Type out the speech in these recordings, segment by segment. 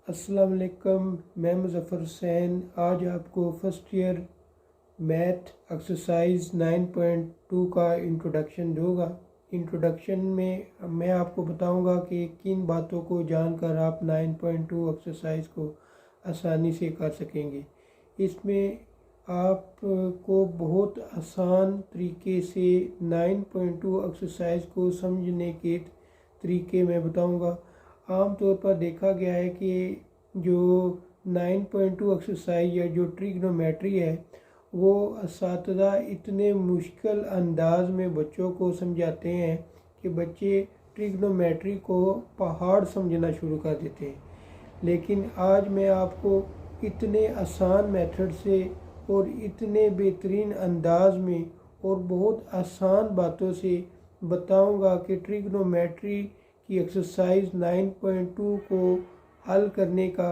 अस्सलाम वालेकुम। मैं मुज़फ़्फ़र हुसैन आज आपको फ़र्स्ट ईयर मैथ एक्सरसाइज 9.2 का इंट्रोडक्शन दूंगा। इंट्रोडक्शन में मैं आपको बताऊंगा कि किन बातों को जानकर आप 9.2 एक्सरसाइज को आसानी से कर सकेंगे। इसमें आपको बहुत आसान तरीके से 9.2 एक्सरसाइज को समझने के तरीके मैं बताऊंगा। आम तौर पर देखा गया है कि जो 9.2 एक्सरसाइज या जो ट्रिग्नोमेट्री है वो असातिज़ा इतने मुश्किल अंदाज में बच्चों को समझाते हैं कि बच्चे ट्रिग्नोमेट्री को पहाड़ समझना शुरू कर देते हैं। लेकिन आज मैं आपको इतने आसान मेथड से और इतने बेहतरीन अंदाज में और बहुत आसान बातों से बताऊंगा कि ट्रिग्नोमेट्री की एक्सरसाइज 9.2 को हल करने का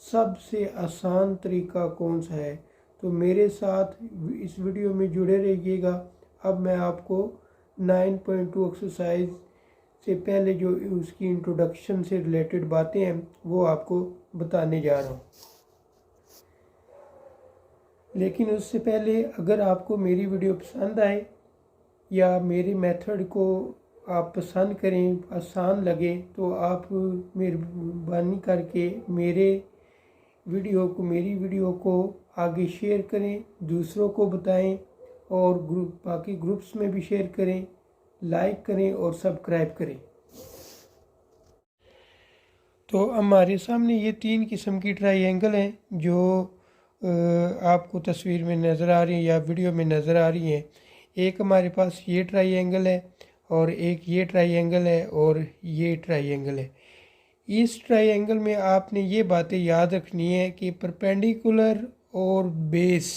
सबसे आसान तरीका कौन सा है। तो मेरे साथ इस वीडियो में जुड़े रहिएगा। अब मैं आपको 9.2 एक्सरसाइज से पहले जो उसकी इंट्रोडक्शन से रिलेटेड बातें हैं वो आपको बताने जा रहा हूँ। लेकिन उससे पहले अगर आपको मेरी वीडियो पसंद आए या मेरी मेथड को आप पसंद करें, आसान लगे, तो आप मेहरबानी करके मेरी वीडियो को आगे शेयर करें, दूसरों को बताएं और बाकी ग्रुप्स में भी शेयर करें, लाइक करें और सब्सक्राइब करें। तो हमारे सामने ये 3 किस्म की ट्रायंगल हैं जो आपको तस्वीर में नज़र आ रही है या वीडियो में नज़र आ रही हैं। एक हमारे पास ये ट्रायंगल है और एक ये ट्रायंगल है और ये ट्रायंगल है। इस ट्रायंगल में आपने ये बातें याद रखनी है कि परपेंडिकुलर और बेस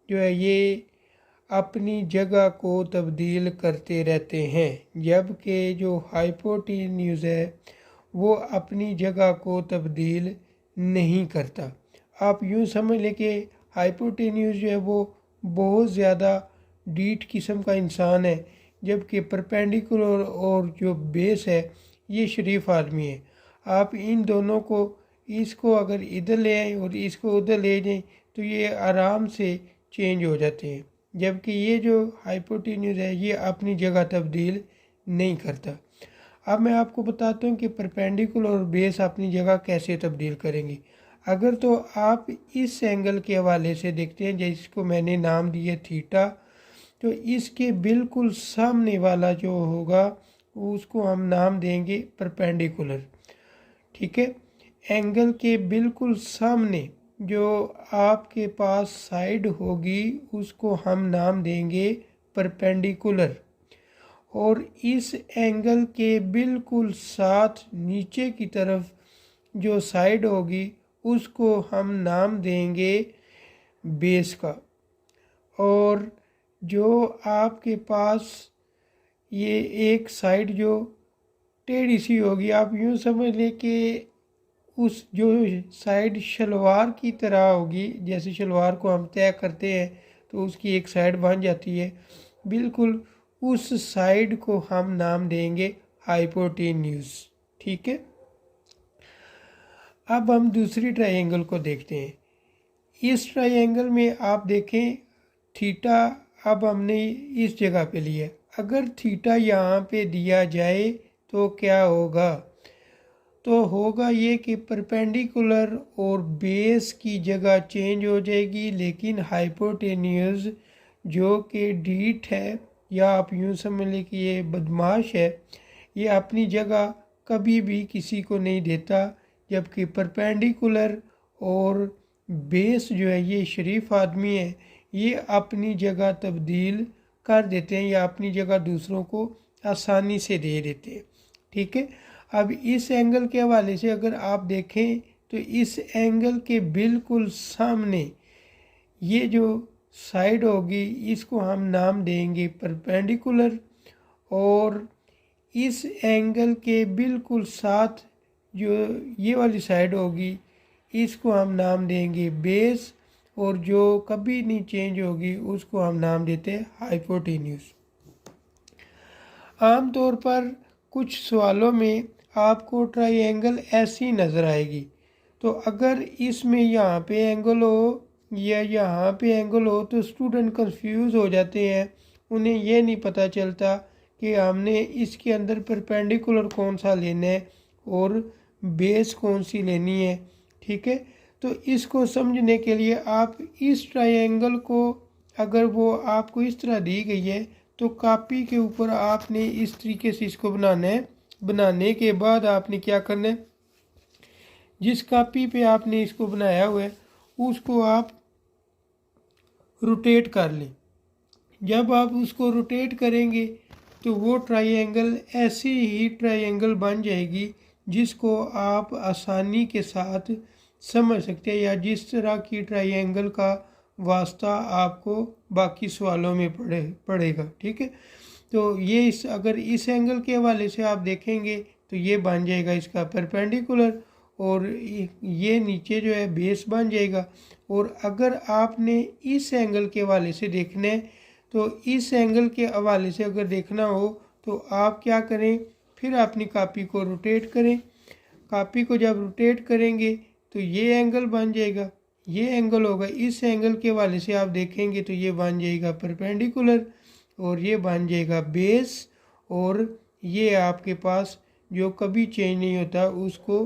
जो है ये अपनी जगह को तब्दील करते रहते हैं, जबकि जो हाइपोटेन्यूज है वो अपनी जगह को तब्दील नहीं करता। आप यूँ समझ लें कि हाइपोटेन्यूज जो है वो बहुत ज़्यादा डीठ किस्म का इंसान है, जबकि परपेंडिकुलर और जो बेस है ये शरीफ आदमी है। आप इन दोनों को इसको अगर इधर ले आएँ और इसको उधर ले जाएँ तो ये आराम से चेंज हो जाते हैं, जबकि ये जो हाइपोटेन्यूज है ये अपनी जगह तब्दील नहीं करता। अब मैं आपको बताता हूँ कि परपेंडिकुलर और बेस अपनी जगह कैसे तब्दील करेंगे। अगर तो आप इस एंगल के हवाले से देखते हैं जिसको मैंने नाम दिया थीटा, तो इसके बिल्कुल सामने वाला जो होगा उसको हम नाम देंगे परपेंडिकुलर। ठीक है, एंगल के बिल्कुल सामने जो आपके पास साइड होगी उसको हम नाम देंगे परपेंडिकुलर, और इस एंगल के बिल्कुल साथ नीचे की तरफ जो साइड होगी उसको हम नाम देंगे बेस का। और जो आपके पास ये एक साइड जो टेढ़ी सी होगी, आप यूँ समझ लें कि उस जो साइड शलवार की तरह होगी, जैसे शलवार को हम तय करते हैं तो उसकी एक साइड बन जाती है, बिल्कुल उस साइड को हम नाम देंगे हाइपोटेन्यूज। ठीक है, अब हम दूसरी ट्रायंगल को देखते हैं। इस ट्रायंगल में आप देखें थीटा अब हमने इस जगह पे लिया। अगर थीटा यहाँ पे दिया जाए तो क्या होगा, तो होगा ये कि परपेंडिकुलर और बेस की जगह चेंज हो जाएगी, लेकिन हाइपोटेन्यूज जो कि डीठ है या आप यूँ समझ लें कि ये बदमाश है, ये अपनी जगह कभी भी किसी को नहीं देता, जबकि परपेंडिकुलर और बेस जो है ये शरीफ आदमी है, ये अपनी जगह तब्दील कर देते हैं या अपनी जगह दूसरों को आसानी से दे देते हैं। ठीक है, अब इस एंगल के हवाले से अगर आप देखें तो इस एंगल के बिल्कुल सामने ये जो साइड होगी इसको हम नाम देंगे परपेंडिकुलर, और इस एंगल के बिल्कुल साथ जो ये वाली साइड होगी इसको हम नाम देंगे बेस, और जो कभी नहीं चेंज होगी उसको हम नाम देते हैं हाइपोटेन्यूज। आम तौर पर कुछ सवालों में आपको ट्रायंगल ऐसी नज़र आएगी, तो अगर इसमें यहाँ पे एंगल हो या यहाँ पे एंगल हो तो स्टूडेंट कंफ्यूज हो जाते हैं, उन्हें ये नहीं पता चलता कि हमने इसके अंदर परपेंडिकुलर कौन सा लेना है और बेस कौन सी लेनी है। ठीक है, तो इसको समझने के लिए आप इस ट्रायंगल को, अगर वो आपको इस तरह दी गई है तो कॉपी के ऊपर आपने इस तरीके से इसको बनाना है। बनाने के बाद आपने क्या करना है, जिस कॉपी पे आपने इसको बनाया हुआ है उसको आप रोटेट कर लें। जब आप उसको रोटेट करेंगे तो वो ट्रायंगल ऐसी ही ट्रायंगल बन जाएगी जिसको आप आसानी के साथ समझ सकते हैं, या जिस तरह की ट्रायंगल का वास्ता आपको बाकी सवालों में पड़ेगा। ठीक है, तो ये अगर इस एंगल के हवाले से आप देखेंगे तो ये बन जाएगा इसका परपेंडिकुलर, और ये नीचे जो है बेस बन जाएगा। और अगर आपने इस एंगल के हवाले से देखना है तो इस एंगल के हवाले से अगर देखना हो तो आप क्या करें, फिर अपनी कॉपी को रोटेट करें। कॉपी को जब रोटेट करेंगे तो ये एंगल बन जाएगा, ये एंगल होगा, इस एंगल के हवाले से आप देखेंगे तो ये बन जाएगा परपेंडिकुलर और ये बन जाएगा बेस, और ये आपके पास जो कभी चेंज नहीं होता उसको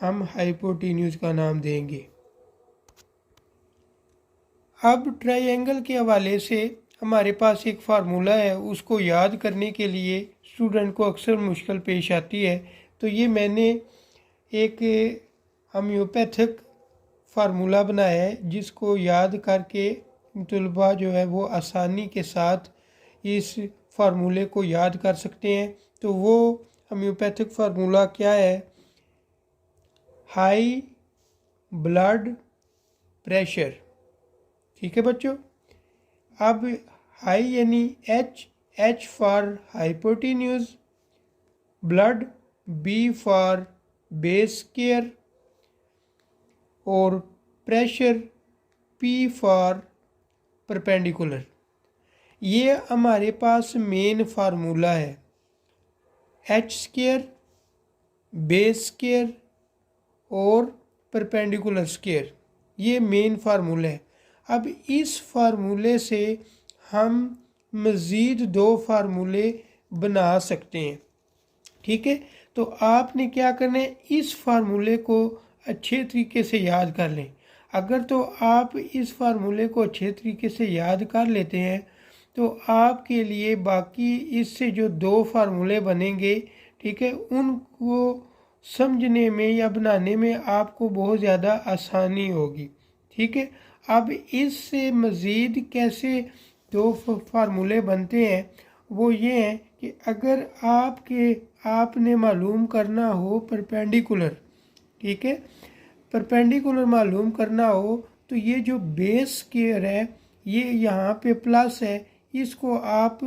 हम हाइपोटेन्यूज का नाम देंगे। अब ट्रायंगल के हवाले से हमारे पास एक फार्मूला है, उसको याद करने के लिए स्टूडेंट को अक्सर मुश्किल पेश आती है। तो ये मैंने एक होम्योपैथिक फार्मूला बनाया है जिसको याद करके तलबा जो है वो आसानी के साथ इस फार्मूले को याद कर सकते हैं। तो वो होम्योपैथिक फार्मूला क्या है, हाई ब्लड प्रेशर। ठीक है बच्चों, अब हाई यानी H for hypotenuse, blood B for base care और प्रेशर पी फॉर परपेंडिकुलर। ये हमारे पास मेन फार्मूला है, एच स्केयर, बेस स्केयर और परपेंडिकुलर स्केयर, ये मेन फार्मूला है। अब इस फार्मूले से हम मज़ीद दो फार्मूले बना सकते हैं। ठीक है, तो आपने क्या करना है, इस फार्मूले को अच्छे तरीके से याद कर लें। अगर तो आप इस फार्मूले को अच्छे तरीके से याद कर लेते हैं तो आपके लिए बाकी इससे जो दो फार्मूले बनेंगे, ठीक है, उनको समझने में या बनाने में आपको बहुत ज़्यादा आसानी होगी। ठीक है, अब इससे मज़ीद कैसे दो फार्मूले बनते हैं वो ये हैं कि अगर आपने मालूम करना हो परपेंडिकुलर, ठीक है, परपेंडिकुलर मालूम करना हो तो ये जो बेस स्केयर है ये यहाँ पे प्लस है, इसको आप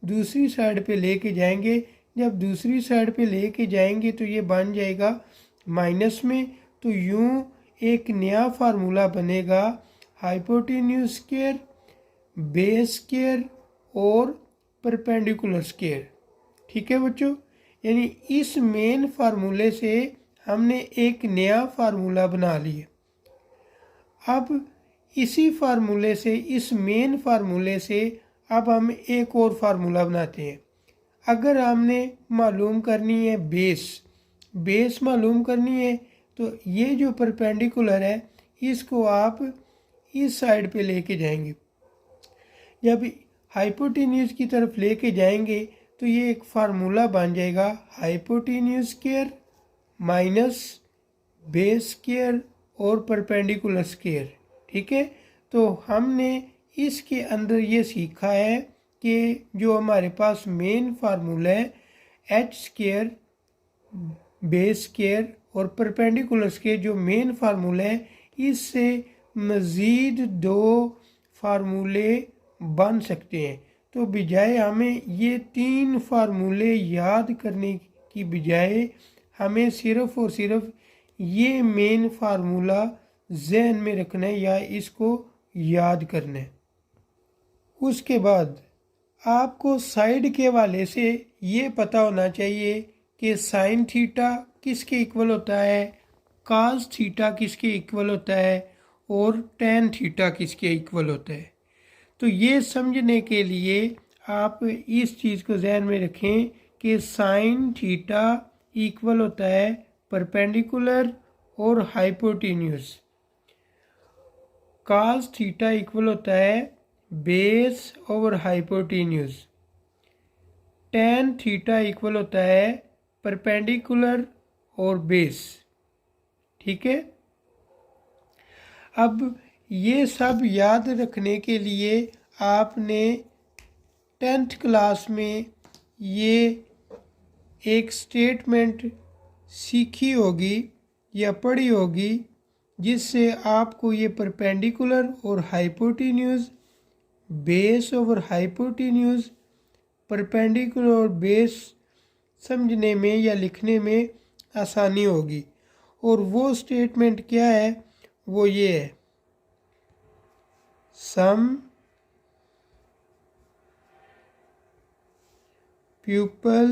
दूसरी साइड पे लेके जाएंगे। जब दूसरी साइड पे लेके जाएंगे तो ये बन जाएगा माइनस में। तो यूँ एक नया फार्मूला बनेगा, हाइपोटेन्यूज स्केयर, बेस स्केयर और परपेंडिकुलर स्केयर। ठीक है बच्चों, यानी इस मेन फार्मूले से हमने एक नया फार्मूला बना लिया। अब इसी फार्मूले से, इस मेन फार्मूले से अब हम एक और फार्मूला बनाते हैं। अगर हमने मालूम करनी है बेस मालूम करनी है तो ये जो परपेंडिकुलर है इसको आप इस साइड पे लेके जाएंगे। जब हाइपोटेन्यूज की तरफ लेके जाएंगे तो ये एक फार्मूला बन जाएगा, hypotenuse square minus base square और परपेंडिकुलर स्केयर। ठीक है, तो हमने इसके अंदर ये सीखा है कि जो हमारे पास मेन फार्मूला है एच स्केयर, बेस स्केयर और परपेंडिकुलर स्केयर, जो मेन फार्मूला है इससे मज़ीद दो फार्मूले बन सकते हैं। तो बजाय हमें ये तीन फार्मूले याद करने की बजाय हमें सिर्फ़ और सिर्फ ये मेन फार्मूला जहन में रखना है या इसको याद करना है। उसके बाद आपको साइड के हवाले से ये पता होना चाहिए कि साइन थीटा किसके इक्वल होता है, काज थीटा किसके इक्वल होता है और टेन थीटा किसके इक्वल होता है। तो ये समझने के लिए आप इस चीज़ को जहन में रखें कि साइन थीटा इक्वल होता है परपेंडिकुलर और हाइपोटेन्यूज। काज थीटा इक्वल होता है base over hypotenuse. Tan theta equal होता है परपेंडिकुलर और बेस। ठीक है। अब ये सब याद रखने के लिए आपने 10th क्लास में ये एक स्टेटमेंट सीखी होगी या पढ़ी होगी, जिससे आपको ये परपेंडिकुलर और hypotenuse, base over hypotenuse, perpendicular और बेस समझने में या लिखने में आसानी होगी। और वो स्टेटमेंट क्या है, वो ये है, सम pupil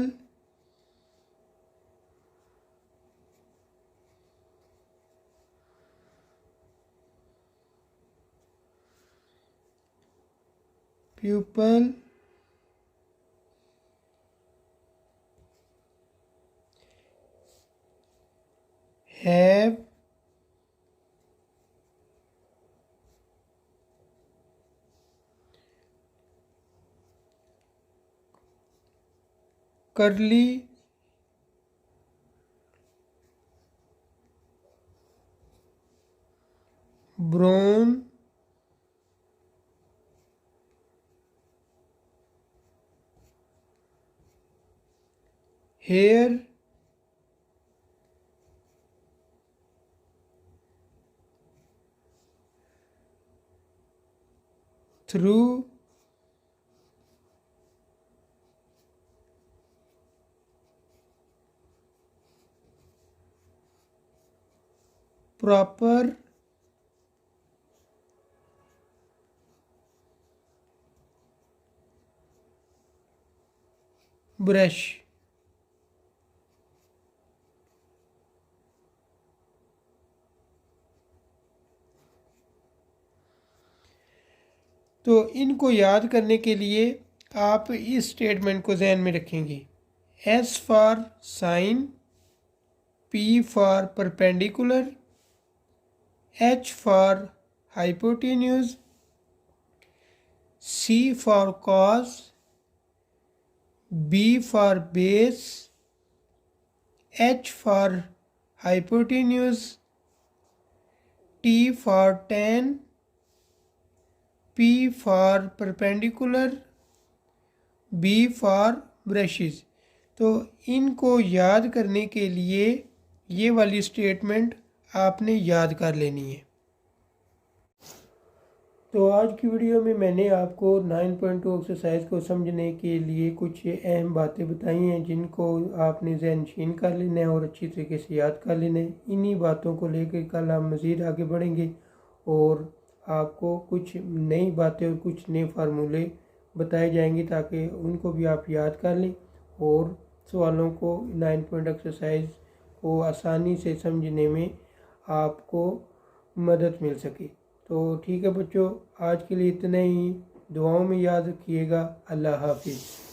have curly brown hair through proper brush। तो इनको याद करने के लिए आप इस स्टेटमेंट को जहन में रखेंगे। S for sine, P for perpendicular, H for hypotenuse, C for cos, B for base, H for hypotenuse, T for tan, P for perpendicular, B for brushes. तो इनको याद करने के लिए ये वाली स्टेटमेंट आपने याद कर लेनी है। तो आज की वीडियो में मैंने आपको 9.2 एक्सरसाइज को समझने के लिए कुछ अहम बातें बताई हैं, जिनको आपने ज़हनशीन कर लेना है और अच्छी तरीके से याद कर लेना है। इन्हीं बातों को लेकर कल हम मज़ीद आगे बढ़ेंगे और आपको कुछ नई बातें और कुछ नए फार्मूले बताए जाएंगे, ताकि उनको भी आप याद कर लें और सवालों को 9 पॉइंट एक्सरसाइज को आसानी से समझने में आपको मदद मिल सके। तो ठीक है बच्चों, आज के लिए इतना ही। दुआओं में याद रखिएगा। अल्लाह हाफिज़।